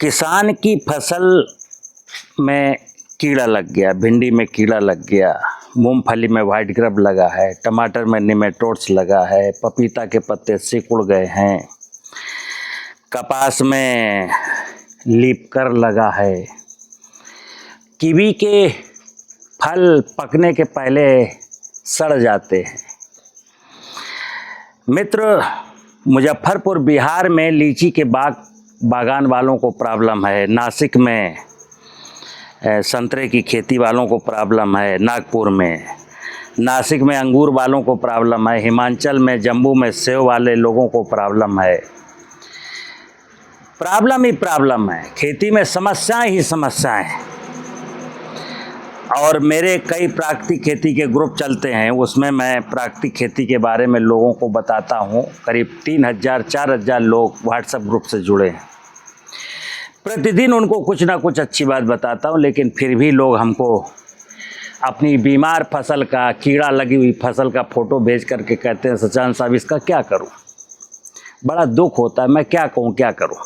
किसान की फसल में कीड़ा लग गया, भिंडी में कीड़ा लग गया, मूंगफली में वाइट ग्रब लगा है, टमाटर में निमेटोड्स लगा है, पपीता के पत्ते सिकुड़ गए हैं, कपास में लीपकर लगा है, कीवी के फल पकने के पहले सड़ जाते हैं। मित्र, मुजफ्फरपुर बिहार में लीची के बागान वालों को प्रॉब्लम है, नासिक में संतरे की खेती वालों को प्रॉब्लम है, नागपुर में, नासिक में अंगूर वालों को प्रॉब्लम है, हिमाचल में जम्मू में सेव वाले लोगों को प्रॉब्लम है। प्रॉब्लम ही प्रॉब्लम है, खेती में समस्याएं ही समस्याएं हैं। और मेरे कई प्राकृतिक खेती के ग्रुप चलते हैं, उसमें मैं प्राकृतिक खेती के बारे में लोगों को बताता हूँ। करीब 3000-4000 लोग व्हाट्सएप ग्रुप से जुड़े हैं। प्रतिदिन उनको कुछ ना कुछ अच्छी बात बताता हूँ, लेकिन फिर भी लोग हमको अपनी बीमार फसल का, कीड़ा लगी हुई फसल का फ़ोटो भेज करके कहते हैं सचान साहब इसका क्या करूँ। बड़ा दुख होता है, मैं क्या कहूँ क्या करूँ।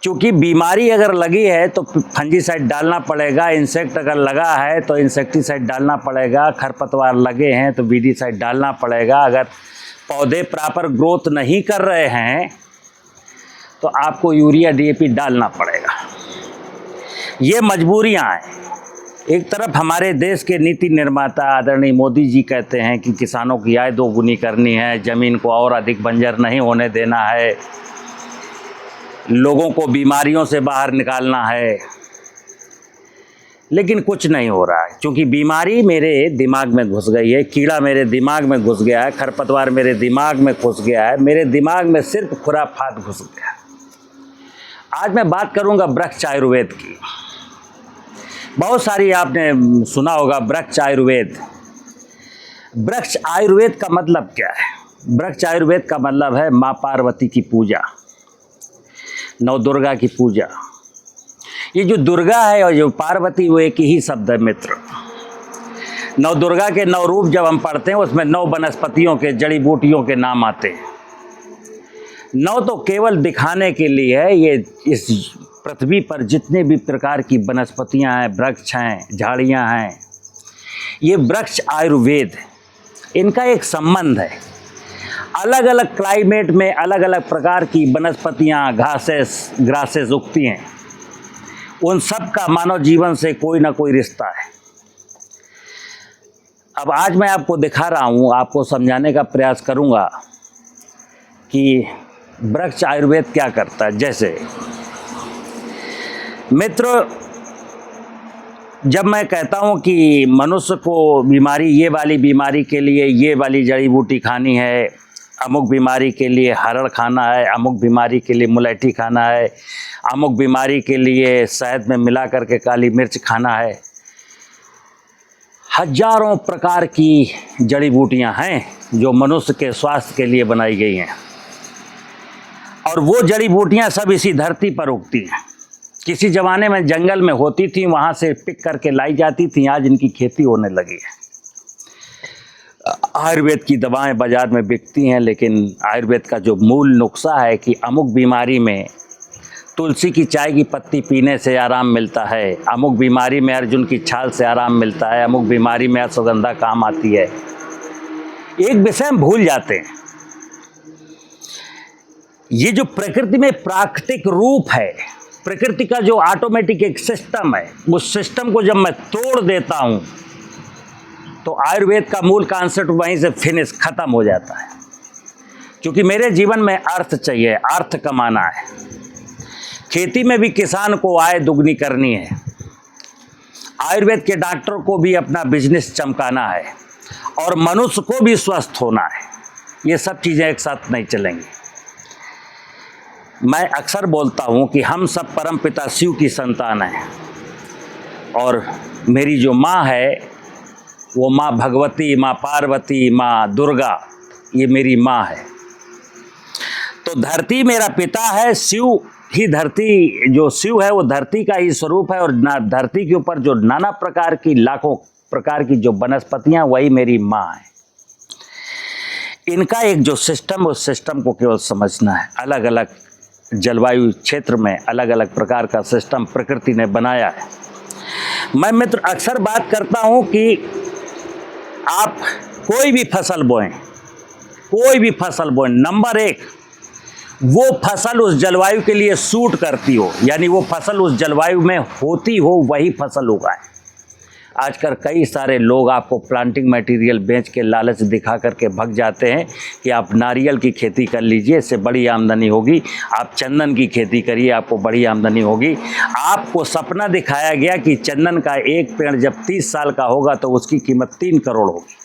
क्योंकि बीमारी अगर लगी है तो फंजीसाइड डालना पड़ेगा, इंसेक्ट अगर लगा है तो इंसेक्टिसाइड डालना पड़ेगा, खरपतवार लगे हैं तो वीडीसाइड डालना पड़ेगा। अगर पौधे प्रॉपर ग्रोथ नहीं कर रहे हैं तो आपको यूरिया डीएपी डालना पड़ेगा। ये मजबूरियां हैं। एक तरफ हमारे देश के नीति निर्माता आदरणीय मोदी जी कहते हैं कि किसानों की आय दोगुनी करनी है, ज़मीन को और अधिक बंजर नहीं होने देना है, लोगों को बीमारियों से बाहर निकालना है, लेकिन कुछ नहीं हो रहा है। क्योंकि बीमारी मेरे दिमाग में घुस गई है, कीड़ा मेरे दिमाग में घुस गया है, खरपतवार मेरे दिमाग में घुस गया है, मेरे दिमाग में सिर्फ खुराफात घुस गया है। आज मैं बात करूंगा वृक्ष आयुर्वेद की। बहुत सारी आपने सुना होगा वृक्ष आयुर्वेद। वृक्ष आयुर्वेद का मतलब क्या है? वृक्ष आयुर्वेद का मतलब है माँ पार्वती की पूजा, नव दुर्गा की पूजा। ये जो दुर्गा है और जो पार्वती वो एक ही शब्द है मित्र। नव दुर्गा के 9 रूप जब हम पढ़ते हैं उसमें 9 वनस्पतियों के, जड़ी बूटियों के नाम आते हैं। 9 तो केवल दिखाने के लिए है। ये इस पृथ्वी पर जितने भी प्रकार की वनस्पतियां हैं, वृक्ष हैं, झाड़ियां हैं, ये वृक्ष आयुर्वेद, इनका एक संबंध है। अलग अलग क्लाइमेट में अलग अलग प्रकार की वनस्पतियाँ, ग्रासेस उगती हैं। उन सब का मानव जीवन से कोई ना कोई रिश्ता है। अब आज मैं आपको दिखा रहा हूँ, आपको समझाने का प्रयास करूँगा कि वृक्ष आयुर्वेद क्या करता है। जैसे मित्र, जब मैं कहता हूँ कि मनुष्य को बीमारी, ये वाली बीमारी के लिए ये वाली जड़ी बूटी खानी है, अमुक बीमारी के लिए हरड़ खाना है, अमुक बीमारी के लिए मुलैठी खाना है, अमुक बीमारी के लिए शहद में मिला करके काली मिर्च खाना है, हजारों प्रकार की जड़ी बूटियां हैं जो मनुष्य के स्वास्थ्य के लिए बनाई गई हैं। और वो जड़ी बूटियां सब इसी धरती पर उगती हैं। किसी ज़माने में जंगल में होती थी, वहाँ से पिक करके लाई जाती थी, आज इनकी खेती होने लगी है। आयुर्वेद की दवाएं बाज़ार में बिकती हैं, लेकिन आयुर्वेद का जो मूल नुस्खा है कि अमुक बीमारी में तुलसी की चाय की पत्ती पीने से आराम मिलता है, अमुक बीमारी में अर्जुन की छाल से आराम मिलता है, अमुक बीमारी में अश्वगंधा काम आती है। एक विषय हम भूल जाते हैं, ये जो प्रकृति में प्राकृतिक रूप है, प्रकृति का जो ऑटोमेटिक एक सिस्टम है, उस सिस्टम को जब मैं तोड़ देता हूँ तो आयुर्वेद का मूल कॉन्सेप्ट वहीं से फिनिश खत्म हो जाता है। क्योंकि मेरे जीवन में अर्थ चाहिए, अर्थ कमाना है। खेती में भी किसान को आय दुगनी करनी है, आयुर्वेद के डॉक्टर को भी अपना बिजनेस चमकाना है, और मनुष्य को भी स्वस्थ होना है। ये सब चीज़ें एक साथ नहीं चलेंगी। मैं अक्सर बोलता हूँ कि हम सब परमपिता शिव की संतान हैं, और मेरी जो माँ है वो माँ भगवती, माँ पार्वती, माँ दुर्गा, ये मेरी माँ है। तो धरती मेरा पिता है, शिव ही धरती, जो शिव है वो धरती का ही स्वरूप है, और धरती के ऊपर जो नाना प्रकार की, लाखों प्रकार की जो वनस्पतियाँ, वही मेरी माँ है। इनका एक जो सिस्टम, उस सिस्टम को केवल समझना है। अलग अलग जलवायु क्षेत्र में अलग अलग प्रकार का सिस्टम प्रकृति ने बनाया है। मैं मित्र अक्सर बात करता हूँ कि आप कोई भी फसल बोएं, नंबर एक, वो फसल उस जलवायु के लिए सूट करती हो, यानी वो फसल उस जलवायु में होती हो, वही फसल उगाएं। आजकल कई सारे लोग आपको प्लांटिंग मटेरियल बेच के लालच दिखा करके भग जाते हैं कि आप नारियल की खेती कर लीजिए, इससे बड़ी आमदनी होगी, आप चंदन की खेती करिए, आपको बड़ी आमदनी होगी। आपको सपना दिखाया गया कि चंदन का एक पेड़ जब 30 साल का होगा तो उसकी कीमत 3 करोड़ होगी।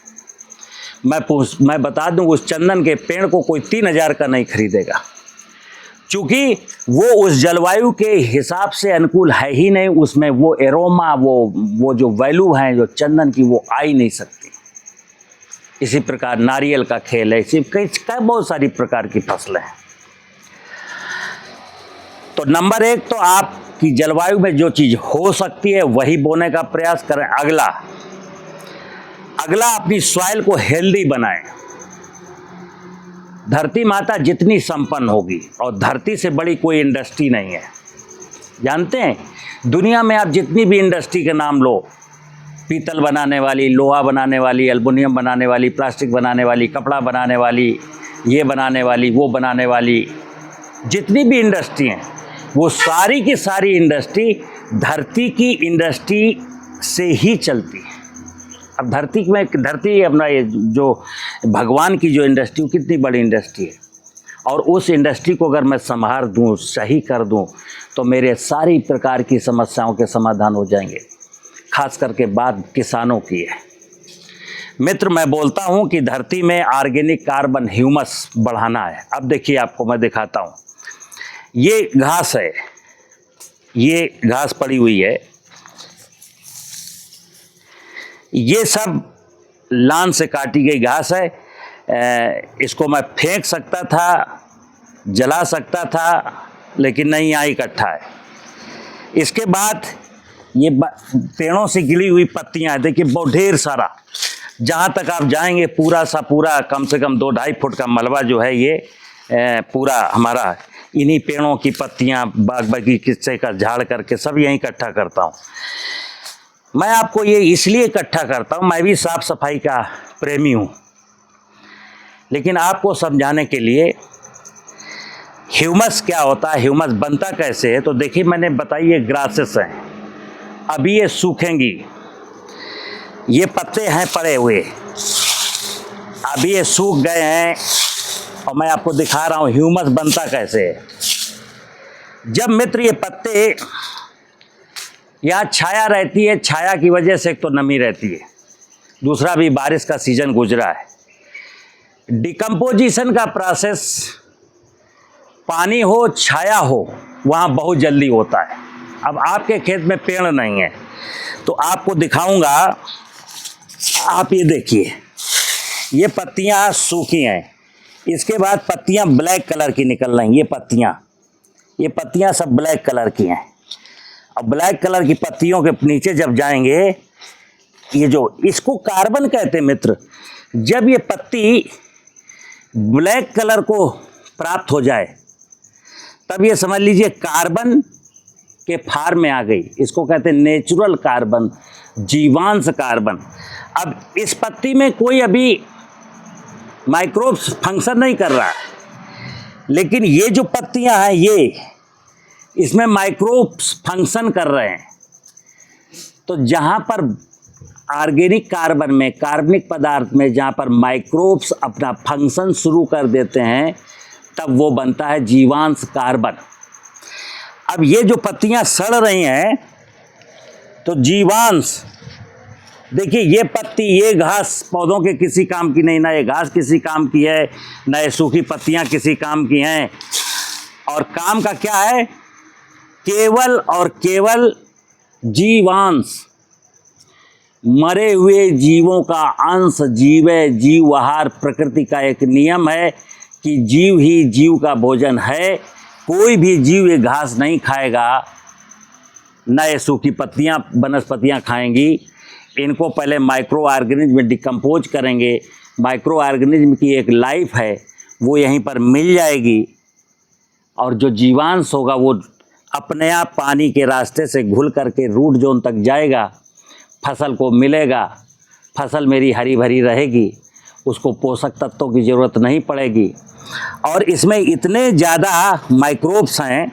मैं बता दूं, उस चंदन के पेड़ को कोई 3000 का नहीं खरीदेगा, क्योंकि वो उस जलवायु के हिसाब से अनुकूल है ही नहीं। उसमें वो एरोमा, वो जो वैल्यू है जो चंदन की, वो आ ही नहीं सकती। इसी प्रकार नारियल का खेल है, इसी कई बहुत सारी प्रकार की फसलें हैं। तो नंबर एक, तो आपकी जलवायु में जो चीज़ हो सकती है वही बोने का प्रयास करें। अगला अपनी सॉइल को हेल्दी बनाएं। धरती माता जितनी संपन्न होगी, और धरती से बड़ी कोई इंडस्ट्री नहीं है। जानते हैं, दुनिया में आप जितनी भी इंडस्ट्री के नाम लो, पीतल बनाने वाली, लोहा बनाने वाली, एल्युमिनियम बनाने वाली, प्लास्टिक बनाने वाली, कपड़ा बनाने वाली, ये बनाने वाली, वो बनाने वाली, जितनी भी इंडस्ट्री हैं, वो सारी की सारी इंडस्ट्री धरती की इंडस्ट्री से ही चलती है। अब धरती अपना ये जो भगवान की जो इंडस्ट्री, वो कितनी बड़ी इंडस्ट्री है, और उस इंडस्ट्री को अगर मैं संभाल दूँ, सही कर दूँ, तो मेरे सारी प्रकार की समस्याओं के समाधान हो जाएंगे। खास करके बात किसानों की है। मित्र, मैं बोलता हूँ कि धरती में ऑर्गेनिक कार्बन, ह्यूमस बढ़ाना है। अब देखिए, आपको मैं दिखाता हूँ, ये घास है, ये घास पड़ी हुई है, ये सब लान से काटी गई घास है। इसको मैं फेंक सकता था, जला सकता था, लेकिन नहीं, यहाँ इकट्ठा है। इसके बाद ये पेड़ों से गिरी हुई पत्तियां हैं, देखिए बहुत ढेर सारा। जहाँ तक आप जाएंगे पूरा कम से कम 2-2.5 फुट का मलबा जो है, ये पूरा हमारा इन्हीं पेड़ों की पत्तियां, बाग बगीचे का झाड़ करके सब यहीं इकट्ठा करता हूँ। मैं आपको ये इसलिए इकट्ठा करता हूँ, मैं भी साफ सफाई का प्रेमी हूँ, लेकिन आपको समझाने के लिए ह्यूमस क्या होता है, ह्यूमस बनता कैसे है। तो देखिए, मैंने बताई ये ग्रासेस हैं, अभी ये सूखेंगी, ये पत्ते हैं पड़े हुए, अभी ये सूख गए हैं, और मैं आपको दिखा रहा हूँ ह्यूमस बनता कैसे है। जब मित्र ये पत्ते, यहाँ छाया रहती है, छाया की वजह से एक तो नमी रहती है, दूसरा भी बारिश का सीजन गुजरा है। डिकम्पोजिशन का प्रोसेस, पानी हो, छाया हो, वहाँ बहुत जल्दी होता है। अब आपके खेत में पेड़ नहीं है, तो आपको दिखाऊंगा। आप ये देखिए, ये पत्तियाँ सूखी हैं, इसके बाद पत्तियाँ ब्लैक कलर की निकल रही हैं। ये पत्तियाँ सब ब्लैक कलर की हैं। अब ब्लैक कलर की पत्तियों के नीचे जब जाएंगे, ये जो इसको कार्बन कहते हैं मित्र। जब ये पत्ती ब्लैक कलर को प्राप्त हो जाए, तब ये समझ लीजिए कार्बन के फार्म में आ गई। इसको कहते हैं नेचुरल कार्बन, जीवांश कार्बन। अब इस पत्ती में कोई अभी माइक्रोब्स फंक्शन नहीं कर रहा है, लेकिन ये जो पत्तियां हैं, ये इसमें माइक्रोब्स फंक्शन कर रहे हैं। तो जहाँ पर ऑर्गेनिक कार्बन में, कार्बनिक पदार्थ में, जहाँ पर माइक्रोब्स अपना फंक्शन शुरू कर देते हैं, तब वो बनता है जीवांश कार्बन। अब ये जो पत्तियां सड़ रही हैं, तो जीवांश, देखिए ये पत्ती, ये घास पौधों के किसी काम की नहीं, ना ये घास किसी काम की है, ना ये सूखी पत्तियां किसी काम की हैं। और काम का क्या है? केवल और केवल जीवांश, मरे हुए जीवों का अंश जीवे। जीवहार प्रकृति का एक नियम है कि जीव ही जीव का भोजन है। कोई भी जीव ये घास नहीं खाएगा, न ये सूखी पत्तियां, वनस्पतियां खाएंगी। इनको पहले माइक्रो ऑर्गेनिज्म में डिकम्पोज करेंगे। माइक्रो ऑर्गेनिज्म की एक लाइफ है, वो यहीं पर मिल जाएगी। और जो जीवांश होगा वो अपने आप पानी के रास्ते से घुल करके रूट जोन तक जाएगा, फसल को मिलेगा, फसल मेरी हरी भरी रहेगी, उसको पोषक तत्वों की ज़रूरत नहीं पड़ेगी। और इसमें इतने ज़्यादा माइक्रोब्स हैं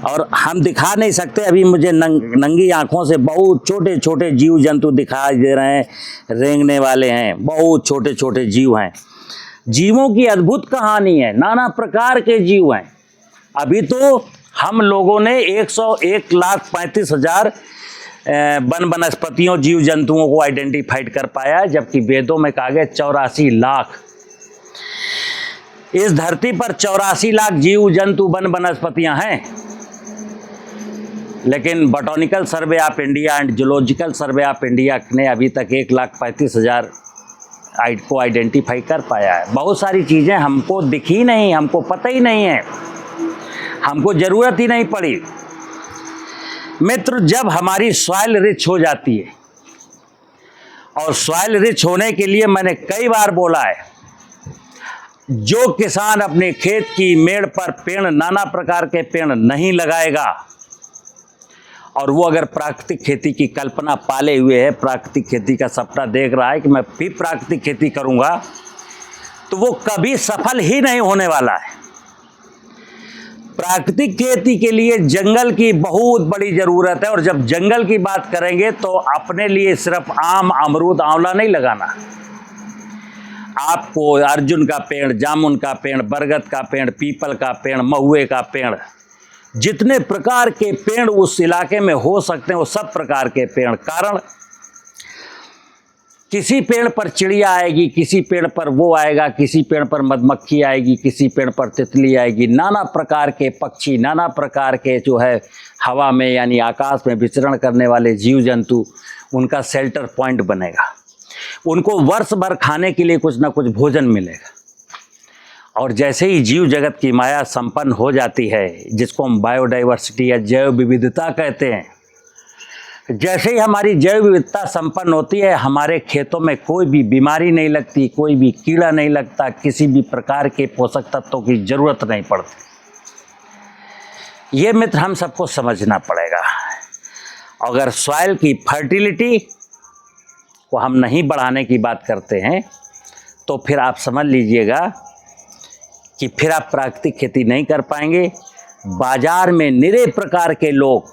और हम दिखा नहीं सकते। अभी मुझे नंगी आँखों से बहुत छोटे छोटे जीव जंतु दिखाई दे रहे हैं, रेंगने वाले हैं, बहुत छोटे छोटे जीव हैं। जीवों की अद्भुत कहानी है, नाना प्रकार के जीव हैं। अभी तो हम लोगों ने 101,35,000 वन वनस्पतियों जीव जंतुओं को आइडेंटिफाइड कर पाया है, जबकि वेदों में कहा गया 84 लाख। इस धरती पर 84 लाख जीव जंतु वन वनस्पतियां हैं, लेकिन botanical survey of India and zoological survey of India ने अभी तक 1,35,000 को आइडेंटिफाई कर पाया है। बहुत सारी चीज़ें हमको दिखी नहीं, हमको पता ही नहीं है, हमको ज़रूरत ही नहीं पड़ी। मित्र, जब हमारी सॉइल रिच हो जाती है, और सॉइल रिच होने के लिए मैंने कई बार बोला है, जो किसान अपने खेत की मेड़ पर पेड़, नाना प्रकार के पेड़ नहीं लगाएगा, और वो अगर प्राकृतिक खेती की कल्पना पाले हुए है, प्राकृतिक खेती का सपना देख रहा है कि मैं भी प्राकृतिक खेती करूंगा, तो वो कभी सफल ही नहीं होने वाला है। प्राकृतिक खेती के लिए जंगल की बहुत बड़ी ज़रूरत है, और जब जंगल की बात करेंगे तो अपने लिए सिर्फ आम, अमरूद, आंवला नहीं लगाना। आपको अर्जुन का पेड़, जामुन का पेड़, बरगद का पेड़, पीपल का पेड़, महुए का पेड़, जितने प्रकार के पेड़ उस इलाके में हो सकते हैं वो सब प्रकार के पेड़। कारण किसी पेड़ पर चिड़िया आएगी, किसी पेड़ पर वो आएगा, किसी पेड़ पर मधुमक्खी आएगी, किसी पेड़ पर तितली आएगी, नाना प्रकार के पक्षी, नाना प्रकार के जो है हवा में यानी आकाश में विचरण करने वाले जीव जंतु, उनका शेल्टर पॉइंट बनेगा। उनको वर्ष भर खाने के लिए कुछ ना कुछ भोजन मिलेगा। और जैसे ही जीव जगत की माया संपन्न हो जाती है, जिसको हम बायोडाइवर्सिटी या जैव विविधता कहते हैं, जैसे ही हमारी जैव विविधता संपन्न होती है, हमारे खेतों में कोई भी बीमारी नहीं लगती, कोई भी कीड़ा नहीं लगता, किसी भी प्रकार के पोषक तत्वों की जरूरत नहीं पड़ती। ये मित्र हम सबको समझना पड़ेगा। अगर सॉइल की फर्टिलिटी को हम नहीं बढ़ाने की बात करते हैं, तो फिर आप समझ लीजिएगा कि फिर आप प्राकृतिक खेती नहीं कर पाएंगे। बाजार में निरे प्रकार के लोग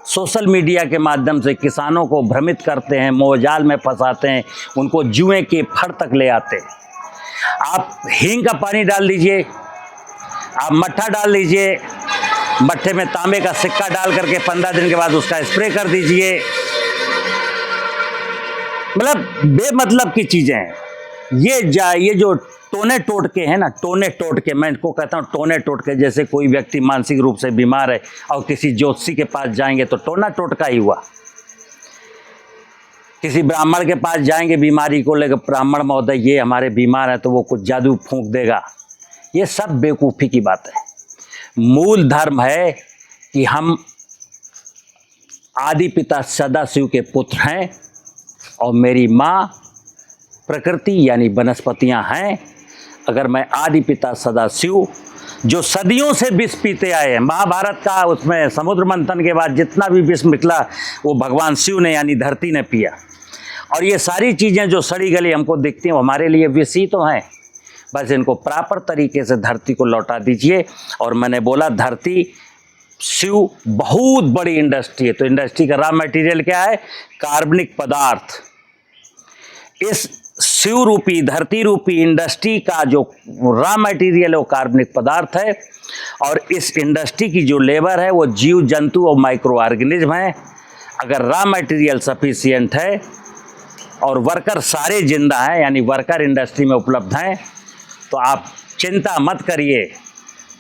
सोशल मीडिया के माध्यम से किसानों को भ्रमित करते हैं, मोहजाल में फंसाते हैं, उनको जुए के फड़ तक ले आते हैं। आप हींग का पानी डाल दीजिए, आप मट्ठा डाल दीजिए, मट्ठे में तांबे का सिक्का डाल करके 15 दिन के बाद उसका स्प्रे कर दीजिए। मतलब बेमतलब की चीज़ें हैं। ये जो टोने टोटके हैं ना, टोने टोटके, मैं इनको कहता हूँ टोने टोटके। जैसे कोई व्यक्ति मानसिक रूप से बीमार है और किसी ज्योतिषी के पास जाएंगे तो टोना टोटका ही हुआ। किसी ब्राह्मण के पास जाएंगे बीमारी को लेकर, ब्राह्मण महोदय ये हमारे बीमार है, तो वो कुछ जादू फूंक देगा। ये सब बेवकूफ़ी की बात है। मूल धर्म है कि हम आदि पिता सदाशिव के पुत्र हैं, और मेरी माँ प्रकृति यानी वनस्पतियाँ हैं। अगर मैं आदि पिता सदाशिव, जो सदियों से विष पीते आए हैं, महाभारत का उसमें समुद्र मंथन के बाद जितना भी विष निकला वो भगवान शिव ने यानी धरती ने पिया। और ये सारी चीज़ें जो सड़ी गली हमको दिखती हैं वो हमारे लिए विष ही तो हैं। बस इनको प्रॉपर तरीके से धरती को लौटा दीजिए। और मैंने बोला धरती शिव बहुत बड़ी इंडस्ट्री है, तो इंडस्ट्री का रॉ मटेरियल क्या है? कार्बनिक पदार्थ। इस शिव रूपी, धरती रूपी इंडस्ट्री का जो रॉ मटेरियल है वो कार्बनिक पदार्थ है। और इस इंडस्ट्री की जो लेबर है वो जीव जंतु और माइक्रो ऑर्गेनिज्म है। अगर रॉ मटेरियल सफिशिएंट है और वर्कर सारे जिंदा हैं, यानी वर्कर इंडस्ट्री में उपलब्ध हैं, तो आप चिंता मत करिए।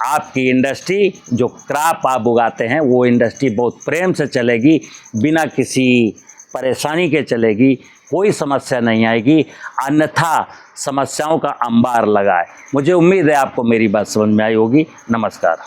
आपकी इंडस्ट्री, जो क्रॉप आप उगाते हैं, वो इंडस्ट्री बहुत प्रेम से चलेगी, बिना किसी परेशानी के चलेगी, कोई समस्या नहीं आएगी। अन्यथा समस्याओं का अंबार लगा है। मुझे उम्मीद है आपको मेरी बात समझ में आई होगी। नमस्कार।